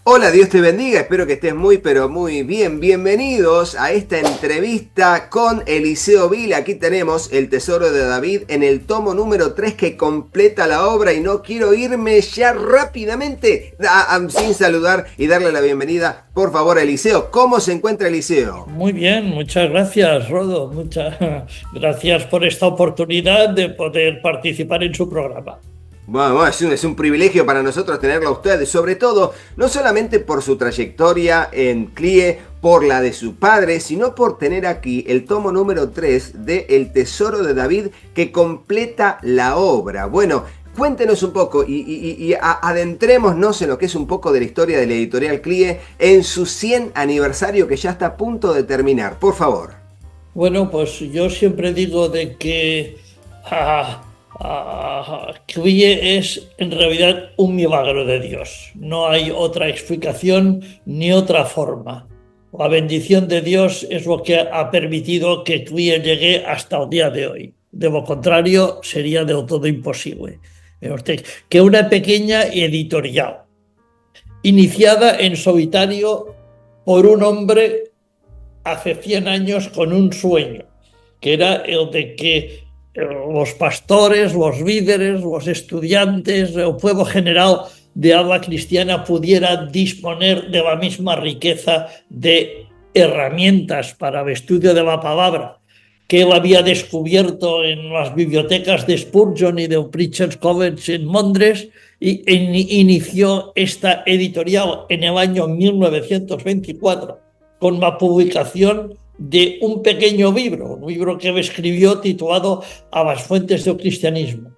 Hola, Dios te bendiga, espero que estés muy pero muy bien. Bienvenidos a esta entrevista con Eliseo Vila. Aquí tenemos El Tesoro de David en el tomo número 3 que completa la obra y no quiero irme ya rápidamente sin saludar y darle la bienvenida, por favor, a Eliseo. ¿Cómo se encuentra Eliseo? Muy bien, muchas gracias, Rodo. Muchas gracias por esta oportunidad de poder participar en su programa. Bueno, es un privilegio para nosotros tenerlo a usted, sobre todo, no solamente por su trayectoria en CLIE, por la de su padre, sino por tener aquí el tomo número 3 de El Tesoro de David que completa la obra. Bueno, cuéntenos un poco y adentrémonos en lo que es un poco de la historia de la editorial CLIE en su 100 aniversario que ya está a punto de terminar, por favor. Bueno, pues yo siempre digo de que CLIE es en realidad un milagro de Dios. No hay otra explicación ni otra forma. La bendición de Dios es lo que ha permitido que CLIE llegue hasta el día de hoy. De lo contrario, sería del todo imposible. Que una pequeña editorial, iniciada en solitario por un hombre hace 100 años con un sueño, que era el de que los pastores, los líderes, los estudiantes, el pueblo general de habla cristiana pudiera disponer de la misma riqueza de herramientas para el estudio de la palabra que él había descubierto en las bibliotecas de Spurgeon y de Preachers College en Londres, y inició esta editorial en el año 1924 con la publicación de un pequeño libro, un libro que él escribió titulado A las fuentes del cristianismo.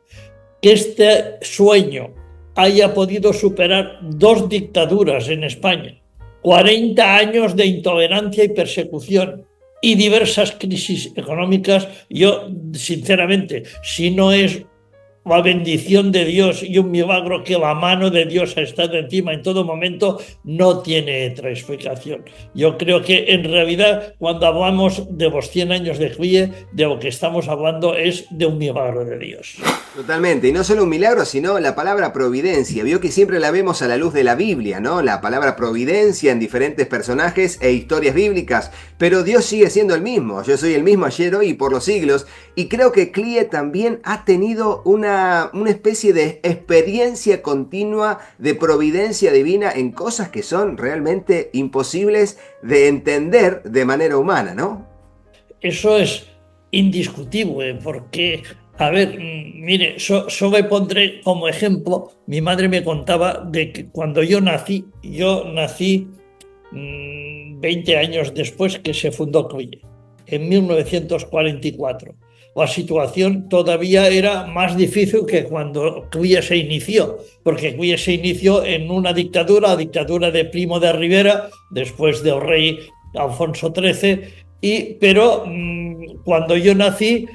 Que este sueño haya podido superar 2 dictaduras en España, 40 años de intolerancia y persecución y diversas crisis económicas, yo sinceramente, si no es la bendición de Dios y un milagro que la mano de Dios ha estado encima en todo momento, no tiene otra explicación. Yo creo que en realidad cuando hablamos de los 100 años de CLIE, de lo que estamos hablando es de un milagro de Dios. Totalmente, y no solo un milagro, sino la palabra providencia. Vio que siempre la vemos a la luz de la Biblia, ¿no? La palabra providencia en diferentes personajes e historias bíblicas, pero Dios sigue siendo el mismo. Yo soy el mismo ayer, hoy y por los siglos, y creo que CLIE también ha tenido una especie de experiencia continua de providencia divina en cosas que son realmente imposibles de entender de manera humana, ¿no? Eso es indiscutible, porque a ver, mire, yo me pondré como ejemplo, mi madre me contaba de que cuando yo nací 20 años después que se fundó CLIE, en 1944. La situación todavía era más difícil que cuando CLIE se inició, porque CLIE se inició en una dictadura, la dictadura de Primo de Rivera, después del rey Alfonso XIII, pero cuando yo nací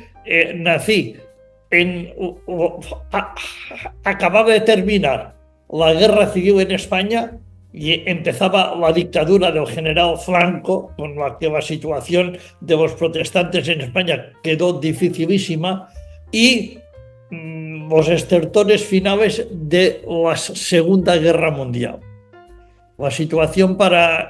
acababa de terminar la guerra civil en España y empezaba la dictadura del general Franco, con la que la situación de los protestantes en España quedó dificilísima, y los estertores finales de la Segunda Guerra Mundial. La situación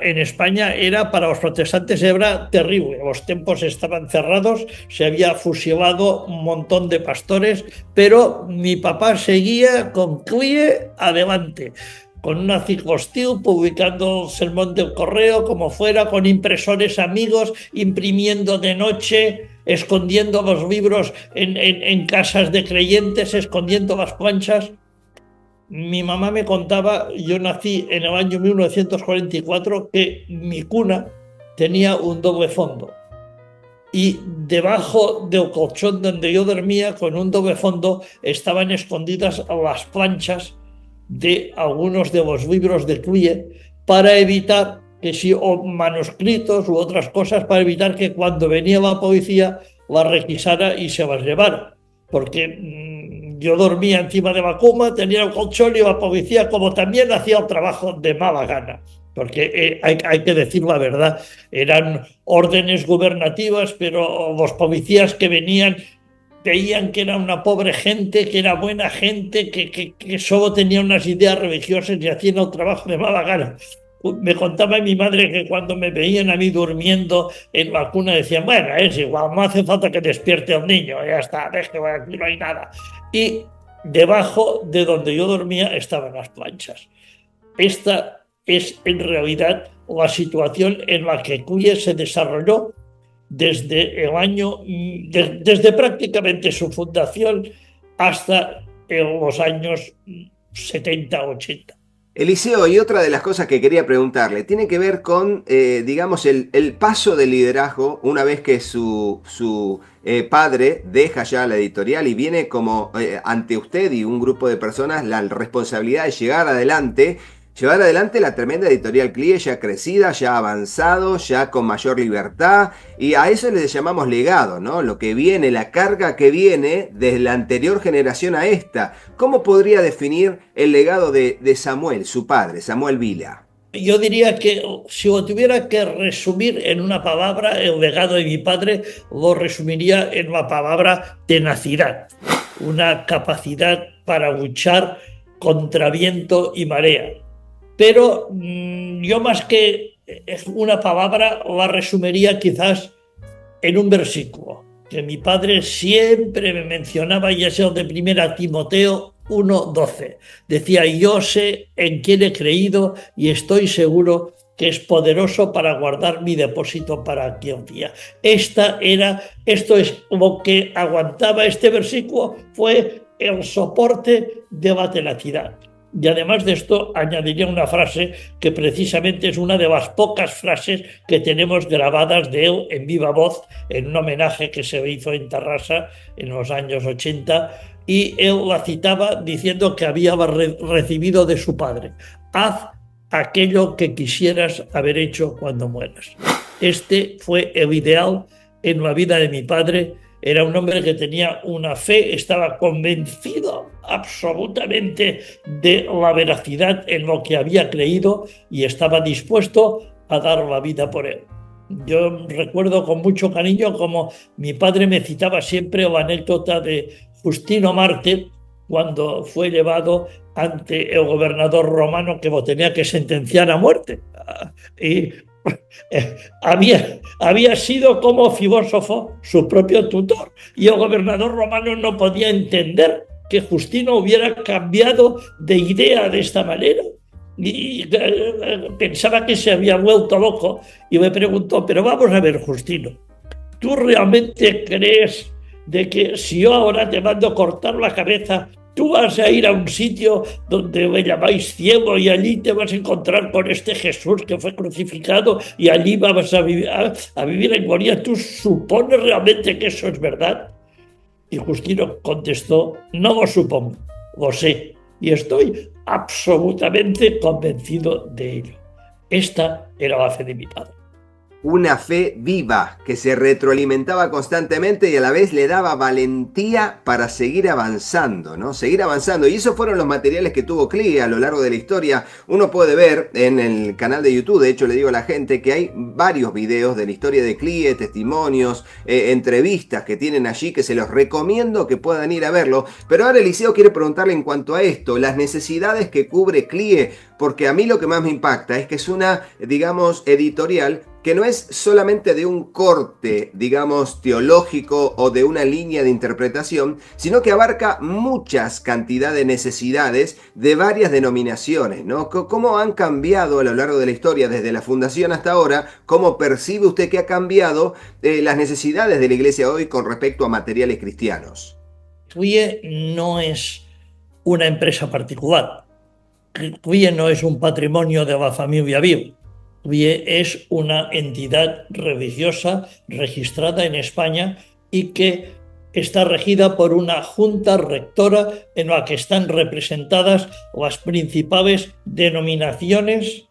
en España para los protestantes era terrible. Los templos estaban cerrados, se había fusilado un montón de pastores, pero mi papá seguía con CLIE adelante, con una ciclostil, publicando el sermón del correo, como fuera, con impresores amigos, imprimiendo de noche, escondiendo los libros en casas de creyentes, escondiendo las planchas. Mi mamá me contaba, yo nací en el año 1944, que mi cuna tenía un doble fondo. Y debajo del colchón donde yo dormía, con un doble fondo, estaban escondidas las planchas de algunos de los libros de CLIE, para evitar o manuscritos u otras cosas, para evitar que cuando venía la policía las requisara y se las llevara. Porque yo dormía encima de la cama, tenía el colchón y la policía, como también, hacía el trabajo de mala gana. Porque hay que decir la verdad, eran órdenes gubernativas, pero los policías que venían veían que era una pobre gente, que era buena gente, que solo tenía unas ideas religiosas y hacían el trabajo de mala gana. Me contaba mi madre que cuando me veían a mí durmiendo en la cuna decían, bueno, es igual, no hace falta que despierte al niño, ya está, deje, aquí no hay nada. Y debajo de donde yo dormía estaban las planchas. Esta es en realidad la situación en la que CUIE se desarrolló desde desde prácticamente su fundación hasta en los años 70-80. Eliseo, y otra de las cosas que quería preguntarle, tiene que ver con, digamos, el paso del liderazgo una vez que su padre deja ya la editorial y viene como ante usted y un grupo de personas la responsabilidad de llevar adelante la tremenda editorial CLIE, ya crecida, ya avanzado, ya con mayor libertad, y a eso le llamamos legado, ¿no? Lo que viene, la carga que viene desde la anterior generación a esta. ¿Cómo podría definir el legado de Samuel, su padre, Samuel Vila? Yo diría que si lo tuviera que resumir en una palabra, el legado de mi padre lo resumiría en la palabra tenacidad, una capacidad para luchar contra viento y marea. Pero yo más que una palabra la resumiría quizás en un versículo que mi padre siempre me mencionaba, ya sea de 1 Timoteo 1:12. Decía, yo sé en quién he creído y estoy seguro que es poderoso para guardar mi depósito para aquel día. Esto es lo que aguantaba este versículo, fue el soporte de la tenacidad. Y además de esto, añadiría una frase que precisamente es una de las pocas frases que tenemos grabadas de él en viva voz, en un homenaje que se hizo en Tarrasa en los años 80, y él la citaba diciendo que había recibido de su padre: haz aquello que quisieras haber hecho cuando mueras. Este fue el ideal en la vida de mi padre. Era un hombre que tenía una fe, estaba convencido absolutamente de la veracidad en lo que había creído y estaba dispuesto a dar la vida por él. Yo recuerdo con mucho cariño como mi padre me citaba siempre la anécdota de Justino Marte cuando fue llevado ante el gobernador romano que lo tenía que sentenciar a muerte. Y había sido como filósofo su propio tutor y el gobernador romano no podía entender que Justino hubiera cambiado de idea de esta manera y pensaba que se había vuelto loco y me preguntó, pero vamos a ver, Justino, ¿tú realmente crees de que si yo ahora te mando cortar la cabeza, tú vas a ir a un sitio donde me llamáis ciego y allí te vas a encontrar con este Jesús que fue crucificado y allí vas a vivir en gloria? ¿Tú supones realmente que eso es verdad? Y Justino contestó, no lo supongo, lo sé y estoy absolutamente convencido de ello. Esta era la fe de mi padre. Una fe viva que se retroalimentaba constantemente y a la vez le daba valentía para seguir avanzando, ¿no? Seguir avanzando. Y esos fueron los materiales que tuvo CLIE a lo largo de la historia. Uno puede ver en el canal de YouTube, de hecho le digo a la gente que hay varios videos de la historia de CLIE, testimonios, entrevistas que tienen allí que se los recomiendo que puedan ir a verlo. Pero ahora Eliseo quiere preguntarle en cuanto a esto, las necesidades que cubre CLIE, porque a mí lo que más me impacta es que es una, digamos, editorial que no es solamente de un corte, digamos, teológico o de una línea de interpretación, sino que abarca muchas cantidades de necesidades de varias denominaciones, ¿no? ¿Cómo han cambiado a lo largo de la historia, desde la fundación hasta ahora? ¿Cómo percibe usted que ha cambiado las necesidades de la iglesia hoy con respecto a materiales cristianos? CLIE no es una empresa particular. CLIE no es un patrimonio de la familia Viu. CLIE es una entidad religiosa registrada en España y que está regida por una junta rectora en la que están representadas las principales denominaciones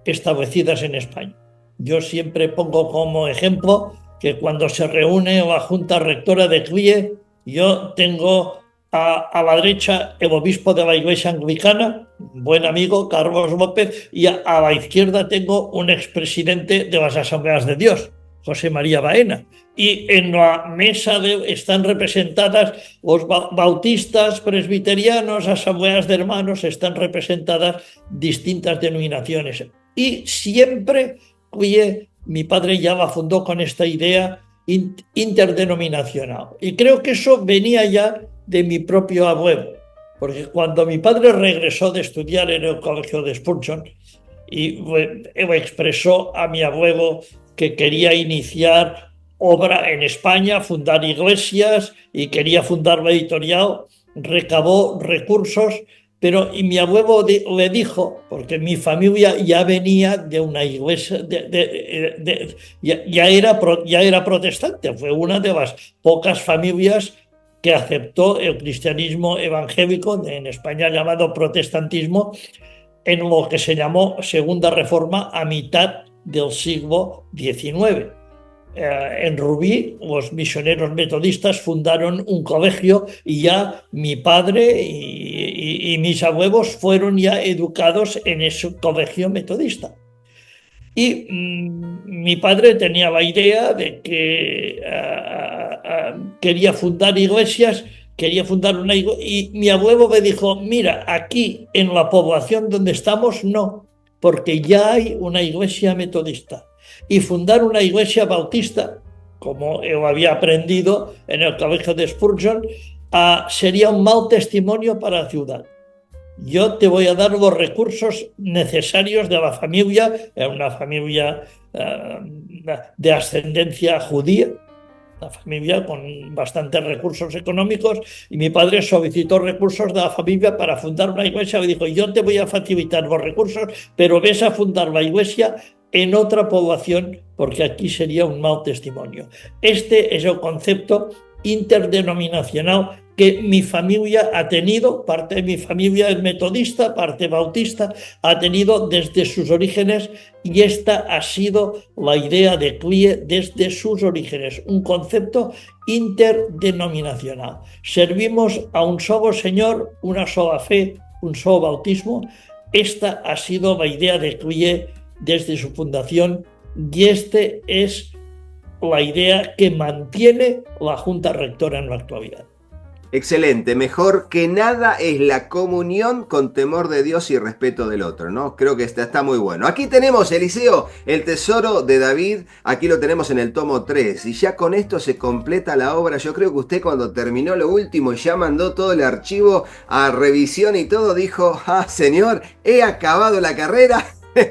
establecidas en España. Yo siempre pongo como ejemplo que cuando se reúne la junta rectora de CLIE, yo tengo a la derecha el obispo de la Iglesia Anglicana, buen amigo, Carlos López, y a la izquierda tengo un expresidente de las Asambleas de Dios, José María Baena. Y en la mesa están representadas los bautistas, presbiterianos, asambleas de hermanos, están representadas distintas denominaciones. Y siempre, oye, mi padre ya la fundó con esta idea interdenominacional. Y creo que eso venía ya de mi propio abuelo, porque cuando mi padre regresó de estudiar en el colegio de Spurgeon, y expresó a mi abuelo que quería iniciar obra en España, fundar iglesias y quería fundar la editorial, recabó recursos, pero y mi abuelo le dijo, porque mi familia ya venía de una iglesia, ya era protestante, fue una de las pocas familias que aceptó el cristianismo evangélico, en España llamado protestantismo, en lo que se llamó Segunda Reforma a mitad del siglo XIX. En Rubí, los misioneros metodistas fundaron un colegio y ya mi padre y mis abuelos fueron ya educados en ese colegio metodista. Y mi padre tenía la idea de que quería fundar iglesias, quería fundar una iglesia, y mi abuelo me dijo, mira, aquí en la población donde estamos no, porque ya hay una iglesia metodista. Y fundar una iglesia bautista, como yo había aprendido en el colegio de Spurgeon, sería un mal testimonio para la ciudad. Yo te voy a dar los recursos necesarios de la familia, una familia de ascendencia judía, una familia con bastantes recursos económicos, y mi padre solicitó recursos de la familia para fundar una iglesia y dijo, yo te voy a facilitar los recursos, pero ves a fundar la iglesia en otra población, porque aquí sería un mal testimonio. Este es el concepto interdenominacional que mi familia ha tenido, parte de mi familia es metodista, parte bautista, ha tenido desde sus orígenes, y esta ha sido la idea de CLIE desde sus orígenes, un concepto interdenominacional. Servimos a un solo Señor, una sola fe, un solo bautismo. Esta ha sido la idea de CLIE desde su fundación, y este es la idea que mantiene la Junta Rectora en la actualidad. Excelente, mejor que nada es la comunión con temor de Dios y respeto del otro, ¿no? Creo que está muy bueno. Aquí tenemos, Eliseo, el tesoro de David, aquí lo tenemos en el tomo 3, y ya con esto se completa la obra. Yo creo que usted cuando terminó lo último y ya mandó todo el archivo a revisión y todo, dijo, Señor, he acabado la carrera.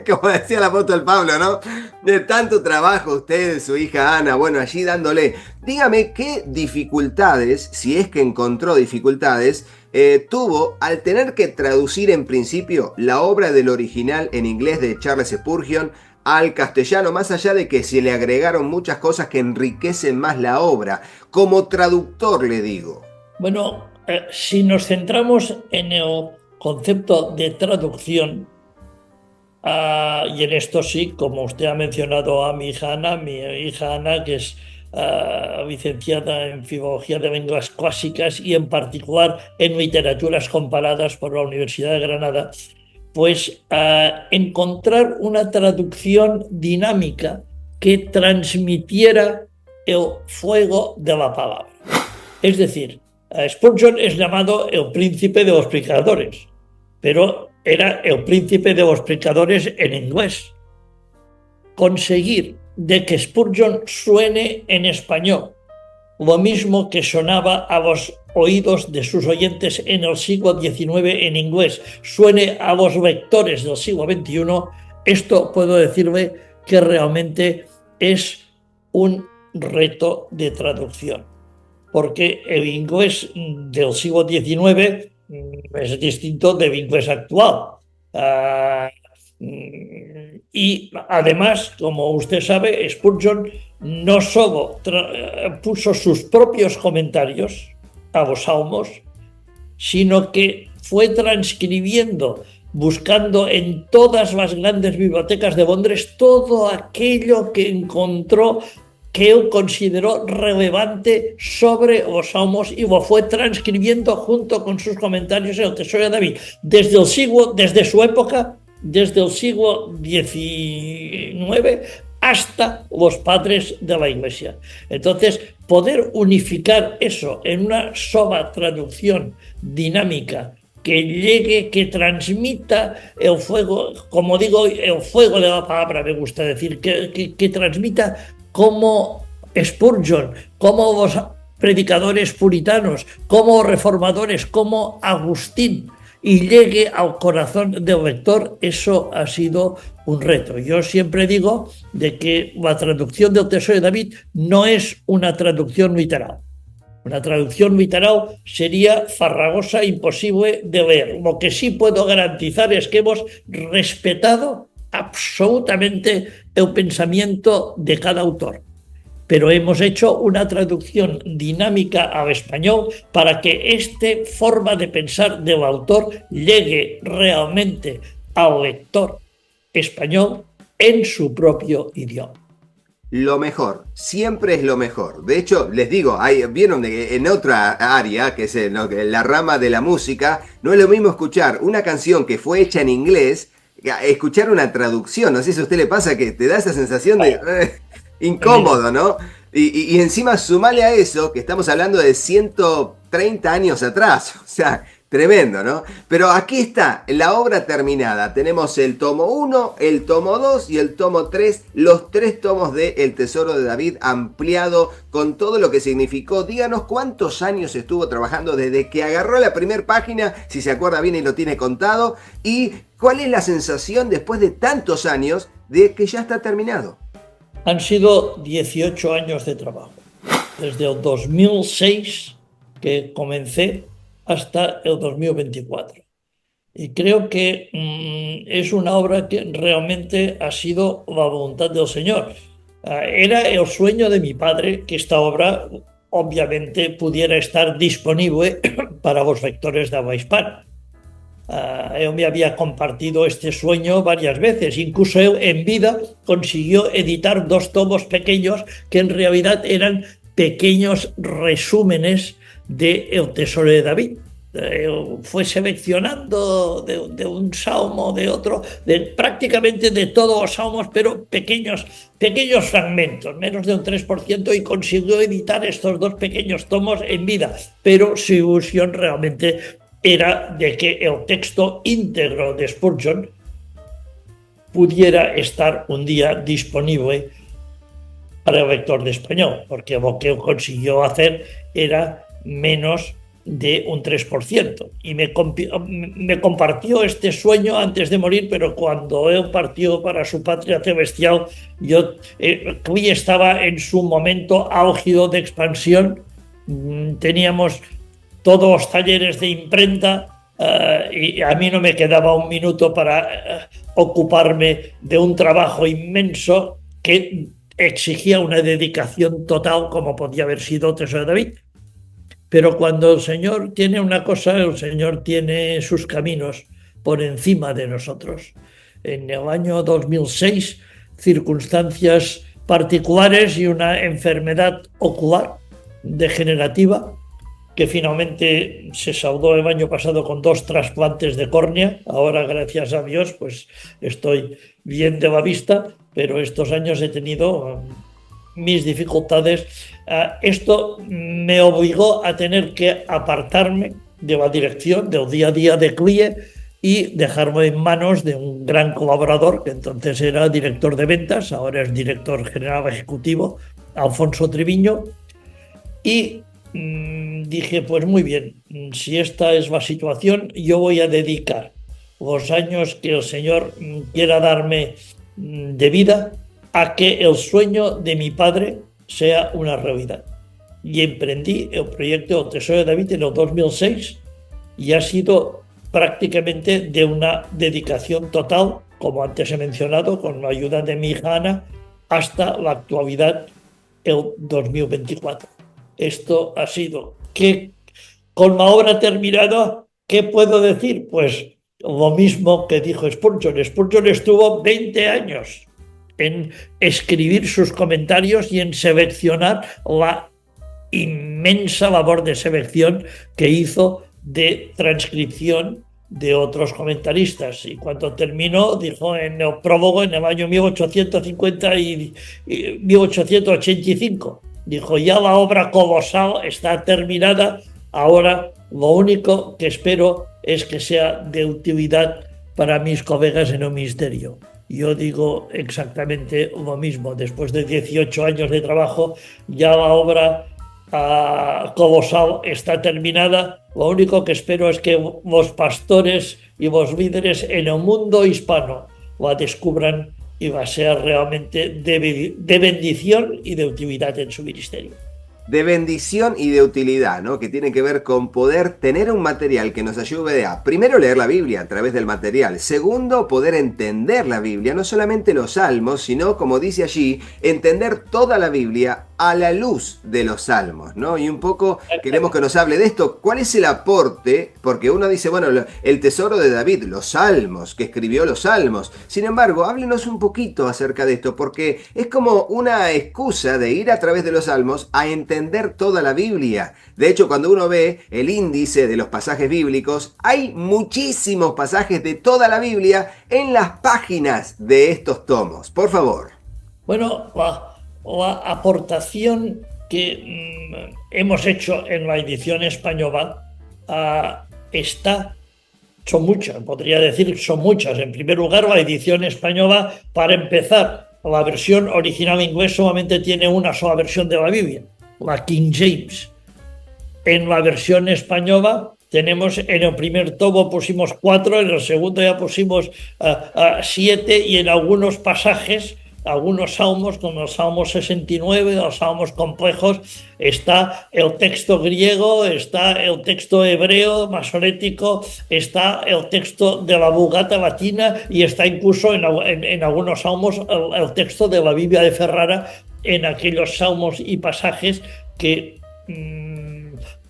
Como decía el apóstol Pablo, ¿no? De tanto trabajo usted, su hija Ana, bueno, allí dándole. Dígame qué dificultades, si es que encontró dificultades, tuvo al tener que traducir en principio la obra del original en inglés de Charles Spurgeon al castellano, más allá de que se le agregaron muchas cosas que enriquecen más la obra. Como traductor, le digo. Bueno, si nos centramos en el concepto de traducción, y en esto sí, como usted ha mencionado a mi hija Ana, que es licenciada en Filología de Lenguas Clásicas y en particular en Literaturas Comparadas por la Universidad de Granada, pues encontrar una traducción dinámica que transmitiera el fuego de la palabra. Es decir, Spurgeon es llamado el príncipe de los predicadores, pero era el príncipe de los predicadores en inglés. Conseguir de que Spurgeon suene en español, lo mismo que sonaba a los oídos de sus oyentes en el siglo XIX en inglés, suene a los lectores del siglo XXI, esto puedo decirle que realmente es un reto de traducción, porque el inglés del siglo XIX es distinto del inglés actual. Y además, como usted sabe, Spurgeon no solo puso sus propios comentarios a los salmos, sino que fue transcribiendo, buscando en todas las grandes bibliotecas de Londres todo aquello que encontró que él consideró relevante sobre los salmos, y lo fue transcribiendo junto con sus comentarios en el Tesoro de David, desde su época, desde el siglo XIX hasta los padres de la Iglesia. Entonces, poder unificar eso en una sola traducción dinámica que llegue, que transmita el fuego, como digo, el fuego de la palabra, me gusta decir, que transmita como Spurgeon, como los predicadores puritanos, como reformadores, como Agustín, y llegue al corazón del lector, eso ha sido un reto. Yo siempre digo de que la traducción del Tesoro de David no es una traducción literal. Una traducción literal sería farragosa, imposible de leer. Lo que sí puedo garantizar es que hemos respetado absolutamente el pensamiento de cada autor, pero hemos hecho una traducción dinámica al español para que esta forma de pensar del autor llegue realmente al lector español en su propio idioma. Lo mejor, siempre es lo mejor. De hecho, les digo, vieron en otra área, que es la rama de la música, no es lo mismo escuchar una canción que fue hecha en inglés, escuchar una traducción. No sé si a usted le pasa que te da esa sensación de incómodo, ¿no? Y encima sumale a eso que estamos hablando de 130 años atrás. O sea, tremendo, ¿no? Pero aquí está la obra terminada. Tenemos el tomo 1, el tomo 2 y el tomo 3. Los 3 tomos de El Tesoro de David ampliado con todo lo que significó. Díganos cuántos años estuvo trabajando desde que agarró la primera página, si se acuerda bien y lo tiene contado. Y cuál es la sensación después de tantos años de que ya está terminado. Han sido 18 años de trabajo. Desde el 2006 que comencé hasta el 2024. Y creo que es una obra que realmente ha sido la voluntad del Señor. Era el sueño de mi padre que esta obra obviamente pudiera estar disponible para los lectores de habla hispana. Él me había compartido este sueño varias veces. Incluso él en vida consiguió editar 2 tomos pequeños que en realidad eran pequeños resúmenes de El Tesoro de David. Fue seleccionando de un salmo, de otro, prácticamente de todos los salmos, pero pequeños fragmentos, menos de un 3%, y consiguió editar estos 2 pequeños tomos en vida. Pero su ilusión realmente era de que el texto íntegro de Spurgeon pudiera estar un día disponible para el lector de español, porque lo que él consiguió hacer era menos de un 3%. Y me compartió este sueño antes de morir, pero cuando él partió para su patria celestial, Cli estaba en su momento álgido de expansión. Teníamos todos los talleres de imprenta y a mí no me quedaba un minuto para ocuparme de un trabajo inmenso que exigía una dedicación total, como podía haber sido Tesoro de David. Pero cuando el Señor tiene una cosa, el Señor tiene sus caminos por encima de nosotros. En el año 2006, circunstancias particulares y una enfermedad ocular degenerativa, que finalmente se saldó el año pasado con 2 trasplantes de córnea. Ahora, gracias a Dios, pues estoy bien de la vista, pero estos años he tenido mis dificultades. Esto me obligó a tener que apartarme de la dirección, del día a día de CLIE, y dejarme en manos de un gran colaborador, que entonces era director de ventas, ahora es director general ejecutivo, Alfonso Triviño, y dije, pues muy bien, si esta es la situación, yo voy a dedicar los años que el Señor quiera darme de vida a que el sueño de mi padre sea una realidad. Y emprendí el proyecto El Tesoro de David en el 2006 y ha sido prácticamente de una dedicación total, como antes he mencionado, con la ayuda de mi hija Ana, hasta la actualidad, el 2024. Esto ha sido que, con la obra terminada, ¿qué puedo decir? Pues lo mismo que dijo Spurgeon. Spurgeon estuvo 20 años en escribir sus comentarios y en seleccionar la inmensa labor de selección que hizo de transcripción de otros comentaristas. Y cuando terminó, dijo en el prólogo, en el año 1885, dijo: ya la obra colosal está terminada, ahora lo único que espero es que sea de utilidad para mis colegas en el ministerio. Yo digo exactamente lo mismo. Después de 18 años de trabajo, ya la obra colosal está terminada. Lo único que espero es que los pastores y los líderes en el mundo hispano la descubran y va a ser realmente de bendición y de utilidad en su ministerio. De bendición y de utilidad, ¿no? Que tiene que ver con poder tener un material que nos ayude a, primero, leer la Biblia a través del material. Segundo, poder entender la Biblia, no solamente los salmos, sino, como dice allí, entender toda la Biblia a la luz de los salmos, ¿no? Y un poco queremos que nos hable de esto. ¿Cuál es el aporte? Porque uno dice, bueno, el tesoro de David, los salmos, que escribió los salmos. Sin embargo, háblenos un poquito acerca de esto, porque es como una excusa de ir a través de los salmos a entender toda la Biblia. De hecho, cuando uno ve el índice de los pasajes bíblicos, hay muchísimos pasajes de toda la Biblia en las páginas de estos tomos. Por favor. Bueno, la aportación que hemos hecho en la edición española son muchas, podría decir son muchas. En primer lugar, la edición española, para empezar, la versión original inglés solamente tiene una sola versión de la Biblia, la King James. En la versión española tenemos, en el primer tomo pusimos 4, en el segundo ya pusimos 7, y en algunos pasajes, algunos salmos, como el Salmo 69, los salmos complejos, está el texto griego, está el texto hebreo masorético, está el texto de la Vulgata latina y está incluso en algunos salmos el texto de la Biblia de Ferrara, en aquellos salmos y pasajes que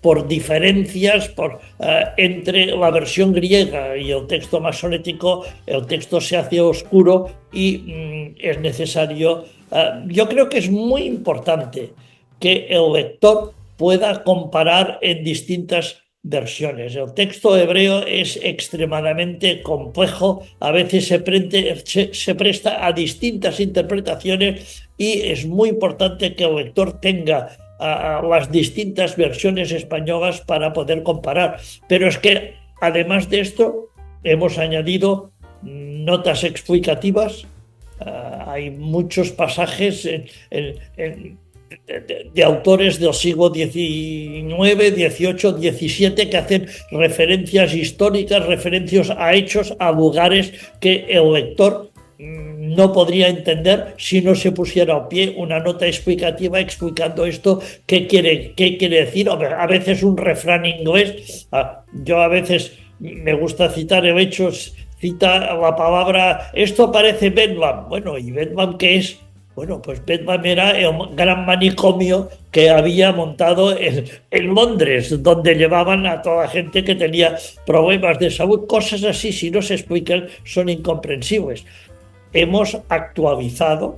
por diferencias entre la versión griega y el texto masorético, el texto se hace oscuro y es necesario. Yo creo que es muy importante que el lector pueda comparar en distintas versiones. El texto hebreo es extremadamente complejo, a veces se presta a distintas interpretaciones y es muy importante que el lector tenga las distintas versiones españolas para poder comparar. Pero es que, además de esto, hemos añadido notas explicativas. Hay muchos pasajes de autores del siglo XIX, XVIII, XVII que hacen referencias históricas, referencias a hechos, a lugares que el lector no podría entender si no se pusiera al pie una nota explicativa explicando esto, qué quiere decir. A veces un refrán inglés, yo a veces me gusta citar el hecho, cita la palabra, esto parece Bedlam. Bueno, ¿y Bedlam qué es? Bueno, pues Bedlam era el gran manicomio que había montado en Londres, donde llevaban a toda la gente que tenía problemas de salud. Cosas así, si no se explican, son incomprensibles. Hemos actualizado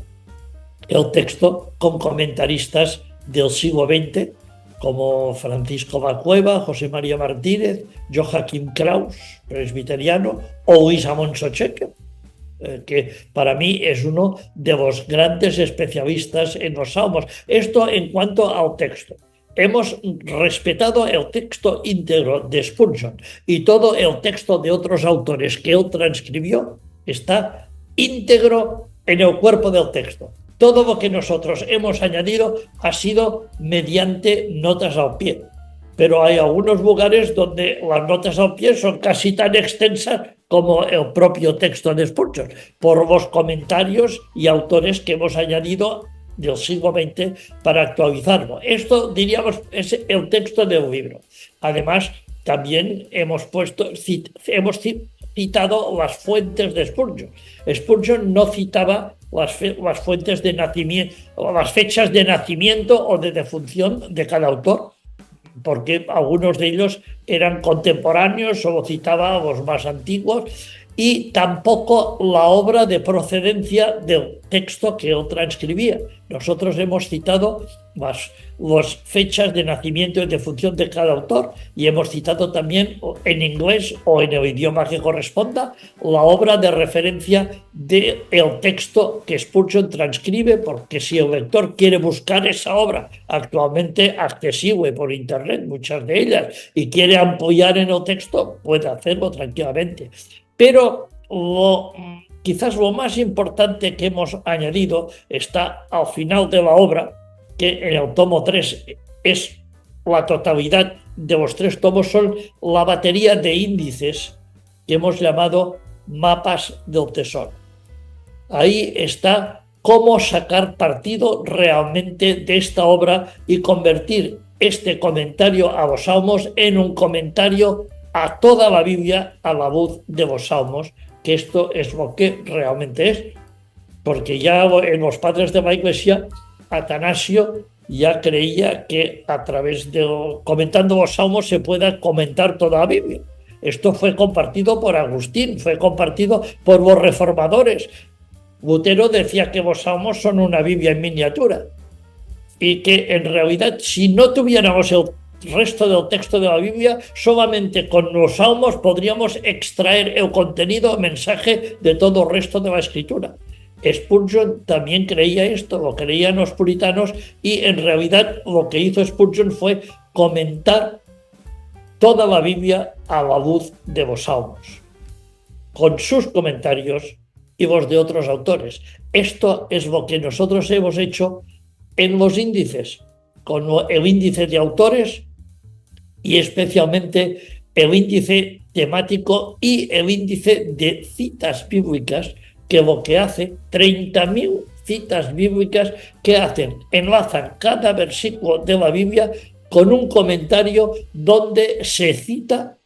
el texto con comentaristas del siglo XX, como Francisco Bacueva, José María Martínez, Joachim Kraus, presbiteriano, o Luis Alonso Checker, que para mí es uno de los grandes especialistas en los salmos. Esto en cuanto al texto. Hemos respetado el texto íntegro de Spurgeon y todo el texto de otros autores que él transcribió está íntegro en el cuerpo del texto. Todo lo que nosotros hemos añadido ha sido mediante notas al pie. Pero hay algunos lugares donde las notas al pie son casi tan extensas como el propio texto de Spurgeon, por los comentarios y autores que hemos añadido del siglo XX para actualizarlo. Esto, diríamos, es el texto del libro. Además, también hemos citado las fuentes de Spurgeon. Spurgeon no citaba las fuentes de nacimiento, o las fechas de nacimiento o de defunción de cada autor, porque algunos de ellos eran contemporáneos, solo citaba a los más antiguos, y tampoco la obra de procedencia del texto que él transcribía. Nosotros hemos citado las fechas de nacimiento y de función de cada autor, y hemos citado también en inglés o en el idioma que corresponda la obra de referencia del texto que Spurgeon transcribe, porque si el lector quiere buscar esa obra actualmente accesible por internet, muchas de ellas, y quiere ampliar en el texto, puede hacerlo tranquilamente. Pero quizás lo más importante que hemos añadido está al final de la obra, que en el tomo 3 es la totalidad de los 3 tomos, son la batería de índices que hemos llamado mapas del tesoro. Ahí está cómo sacar partido realmente de esta obra y convertir este comentario a los Salmos en un comentario a toda la Biblia a la luz de los Salmos, que esto es lo que realmente es, porque ya en los padres de la Iglesia, Atanasio ya creía que a través de comentando los Salmos se pueda comentar toda la Biblia. Esto fue compartido por Agustín, fue compartido por los reformadores. Lutero decía que los Salmos son una Biblia en miniatura y que en realidad si no tuviéramos el resto del texto de la Biblia, solamente con los Salmos podríamos extraer el contenido, el mensaje de todo el resto de la Escritura. Spurgeon también creía esto, lo creían los puritanos, y en realidad lo que hizo Spurgeon fue comentar toda la Biblia a la luz de los Salmos, con sus comentarios y los de otros autores. Esto es lo que nosotros hemos hecho en los índices, con el índice de autores y especialmente el índice temático y el índice de citas bíblicas, que lo que hace, 30.000 citas bíblicas que enlazan cada versículo de la Biblia con un comentario donde se cita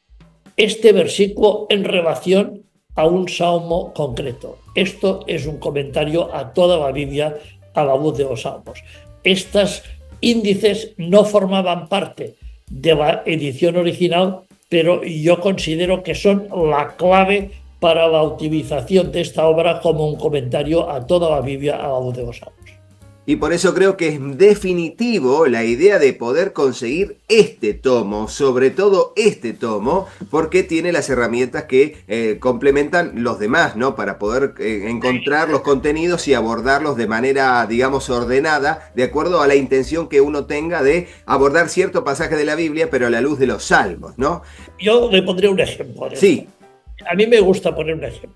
este versículo en relación a un salmo concreto. Esto es un comentario a toda la Biblia a la luz de los salmos. Estos índices no formaban parte de la edición original, pero yo considero que son la clave para la utilización de esta obra como un comentario a toda la Biblia a la luz de los salmos. Y por eso creo que es definitivo la idea de poder conseguir este tomo, sobre todo este tomo, porque tiene las herramientas que complementan los demás, ¿no? Para poder encontrar los contenidos y abordarlos de manera, digamos, ordenada, de acuerdo a la intención que uno tenga de abordar cierto pasaje de la Biblia, pero a la luz de los salmos, ¿no? Yo le pondré un ejemplo. Sí. A mí me gusta poner un ejemplo.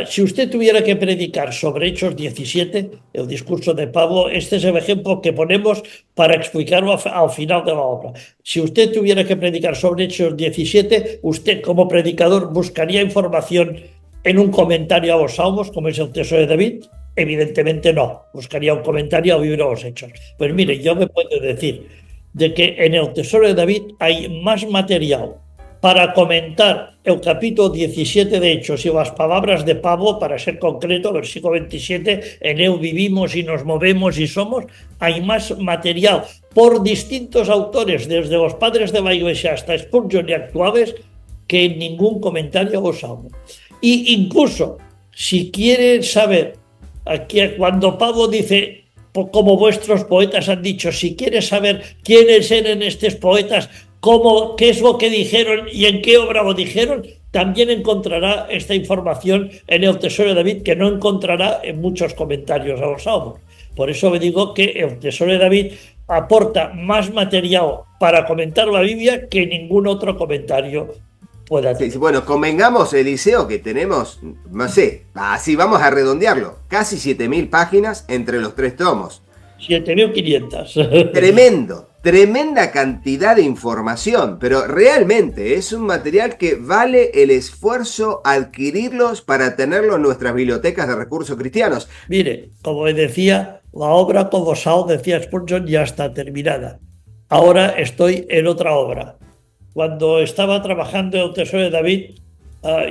Si usted tuviera que predicar sobre Hechos 17, el discurso de Pablo, este es el ejemplo que ponemos para explicarlo al final de la obra. Si usted tuviera que predicar sobre Hechos 17, usted como predicador buscaría información en un comentario a los Salmos, como es el Tesoro de David. Evidentemente no, buscaría un comentario al libro de los Hechos. Pues mire, yo me puedo decir de que en el Tesoro de David hay más material para comentar el capítulo 17 de Hechos y las palabras de Pablo, para ser concreto, versículo 27, en él vivimos y nos movemos y somos. Hay más material por distintos autores, desde los padres de la Iglesia hasta Spurgeon y actuales, que en ningún comentario a los salmos. Y incluso, si quieren saber, aquí cuando Pablo dice, como vuestros poetas han dicho, si quieres saber quiénes eran estos poetas, qué es lo que dijeron y en qué obra lo dijeron, también encontrará esta información en el Tesoro de David, que no encontrará en muchos comentarios a los salmos. Por eso me digo que el Tesoro de David aporta más material para comentar la Biblia que ningún otro comentario pueda tener. Sí, bueno, convengamos, Eliseo, que tenemos, no sé, así vamos a redondearlo, casi 7.000 páginas entre los 3 tomos. 7.500. Tremenda cantidad de información, pero realmente es un material que vale el esfuerzo adquirirlos para tenerlo en nuestras bibliotecas de recursos cristianos. Mire, como decía, la obra colosal, decía Spurgeon, ya está terminada. Ahora estoy en otra obra. Cuando estaba trabajando en el Tesoro de David,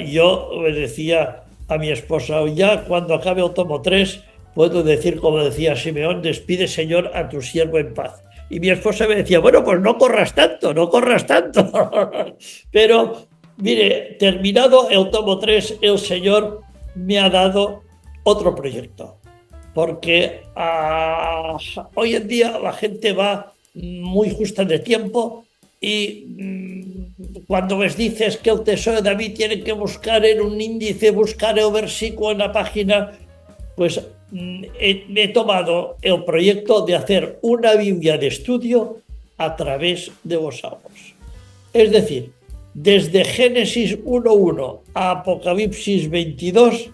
yo le decía a mi esposa, ya cuando acabe el tomo 3, puedo decir, como decía Simeón, despide, Señor, a tu siervo en paz. Y mi esposa me decía, bueno, pues no corras tanto. Pero, mire, terminado el tomo 3, el Señor me ha dado otro proyecto. porque hoy en día la gente va muy justa de tiempo y cuando les dices que el tesoro de David tiene que buscar en un índice, buscar el versículo en la página, pues he tomado el proyecto de hacer una Biblia de estudio a través de los Salmos. Es decir, desde Génesis 1.1 a Apocalipsis 22,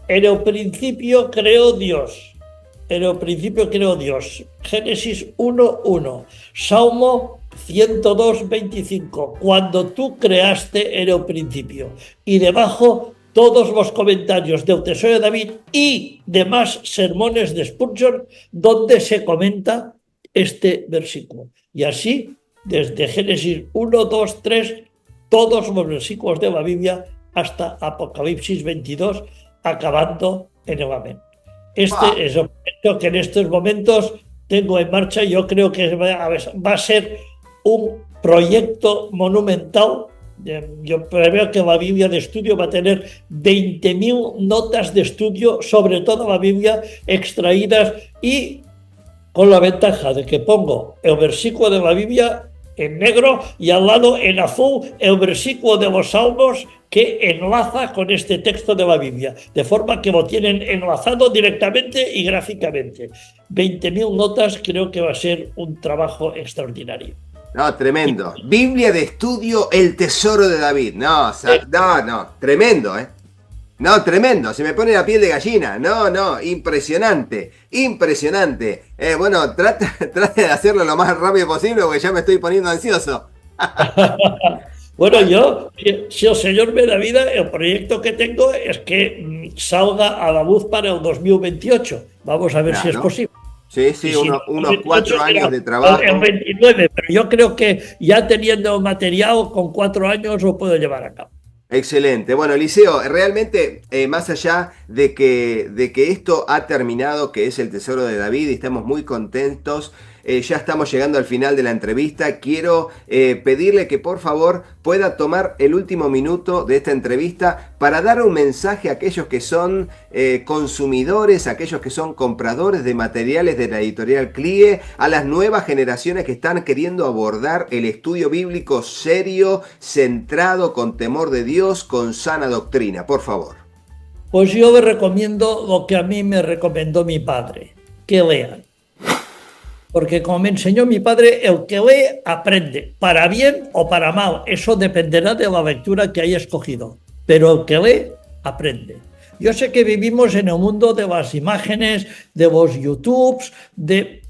en el principio creó Dios. En el principio creó Dios. Génesis 1.1. Salmo 102.25. Cuando tú creaste en el principio. Y debajo todos los comentarios del Tesoro de David y demás sermones de Spurgeon donde se comenta este versículo. Y así, desde Génesis 1, 2, 3, todos los versículos de la Biblia hasta Apocalipsis 22, acabando en el amén. Este es el proyecto que en estos momentos tengo en marcha. Yo creo que va a ser un proyecto monumental. Yo preveo que la Biblia de estudio va a tener 20.000 notas de estudio sobre toda la Biblia extraídas y con la ventaja de que pongo el versículo de la Biblia en negro y al lado en azul el versículo de los Salmos que enlaza con este texto de la Biblia, de forma que lo tienen enlazado directamente y gráficamente. 20.000 notas, creo que va a ser un trabajo extraordinario. No, tremendo. Biblia de estudio, el tesoro de David. No, tremendo, ¿eh? No, tremendo, se me pone la piel de gallina. No, impresionante, impresionante. Bueno, trate de hacerlo lo más rápido posible porque ya me estoy poniendo ansioso. Bueno, yo, si el Señor me da vida, el proyecto que tengo es que salga a la luz para el 2028. Vamos a ver si es posible. Sí, si unos 4 años de trabajo. El 29, pero yo creo que ya teniendo material, con 4 años lo puedo llevar a cabo. Excelente. Bueno, Eliseo, realmente más allá de que esto ha terminado, que es el tesoro de David, y estamos muy contentos, ya estamos llegando al final de la entrevista. Quiero pedirle que por favor pueda tomar el último minuto de esta entrevista para dar un mensaje a aquellos que son consumidores, a aquellos que son compradores de materiales de la editorial CLIE, a las nuevas generaciones que están queriendo abordar el estudio bíblico serio, centrado, con temor de Dios, con sana doctrina. Por favor. Pues yo les recomiendo lo que a mí me recomendó mi padre, que lean. Porque como me enseñó mi padre, el que lee aprende, para bien o para mal. Eso dependerá de la lectura que haya escogido. Pero el que lee aprende. Yo sé que vivimos en el mundo de las imágenes, de los YouTubes, de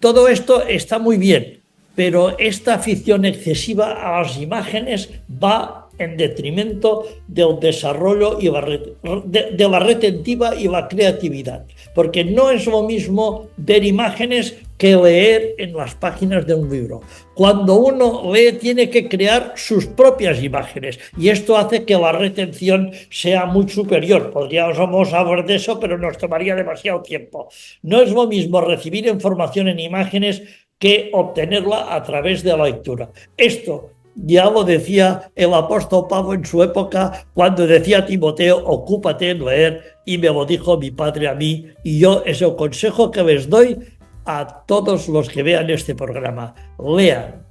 todo esto está muy bien. Pero esta afición excesiva a las imágenes va en detrimento del desarrollo y de la retentiva y la creatividad. Porque no es lo mismo ver imágenes que leer en las páginas de un libro. Cuando uno lee tiene que crear sus propias imágenes y esto hace que la retención sea muy superior. Podríamos hablar de eso, pero nos tomaría demasiado tiempo. No es lo mismo recibir información en imágenes que obtenerla a través de la lectura. Esto ya lo decía el apóstol Pablo en su época cuando decía a Timoteo, ocúpate en leer, y me lo dijo mi padre a mí, y yo es el consejo que les doy a todos los que vean este programa. Lean,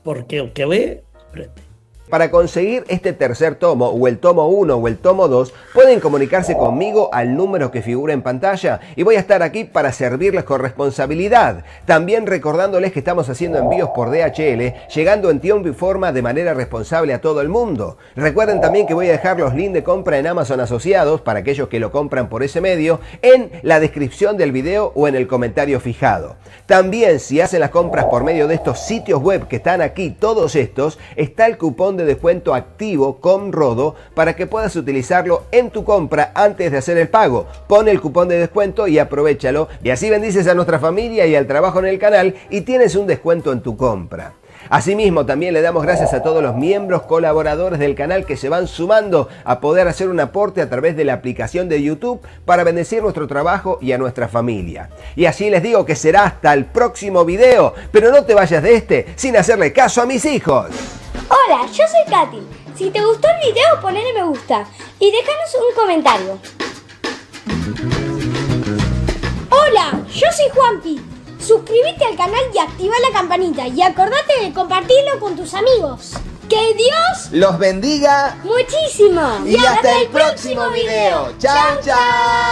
porque el que lee, aprende. Para conseguir este tercer tomo, o el tomo 1 o el tomo 2, pueden comunicarse conmigo al número que figura en pantalla y voy a estar aquí para servirles con responsabilidad. También recordándoles que estamos haciendo envíos por DHL, llegando en tiempo y forma de manera responsable a todo el mundo. Recuerden también que voy a dejar los links de compra en Amazon asociados, para aquellos que lo compran por ese medio, en la descripción del video o en el comentario fijado. También, si hacen las compras por medio de estos sitios web que están aquí, todos estos, está el cupón de descuento activo con Rodo para que puedas utilizarlo en tu compra antes de hacer el pago. Pon el cupón de descuento y aprovéchalo, y así bendices a nuestra familia y al trabajo en el canal y tienes un descuento en tu compra. Asimismo, también le damos gracias a todos los miembros colaboradores del canal que se van sumando a poder hacer un aporte a través de la aplicación de YouTube para bendecir nuestro trabajo y a nuestra familia. Y así les digo que será hasta el próximo video, pero no te vayas de este sin hacerle caso a mis hijos. Hola, yo soy Katy. Si te gustó el video, ponle me gusta y déjanos un comentario. Hola, yo soy Juanpi. Suscríbete al canal y activa la campanita y acordate de compartirlo con tus amigos. ¡Que Dios los bendiga muchísimo! y hasta el próximo video. ¡Chao, chao!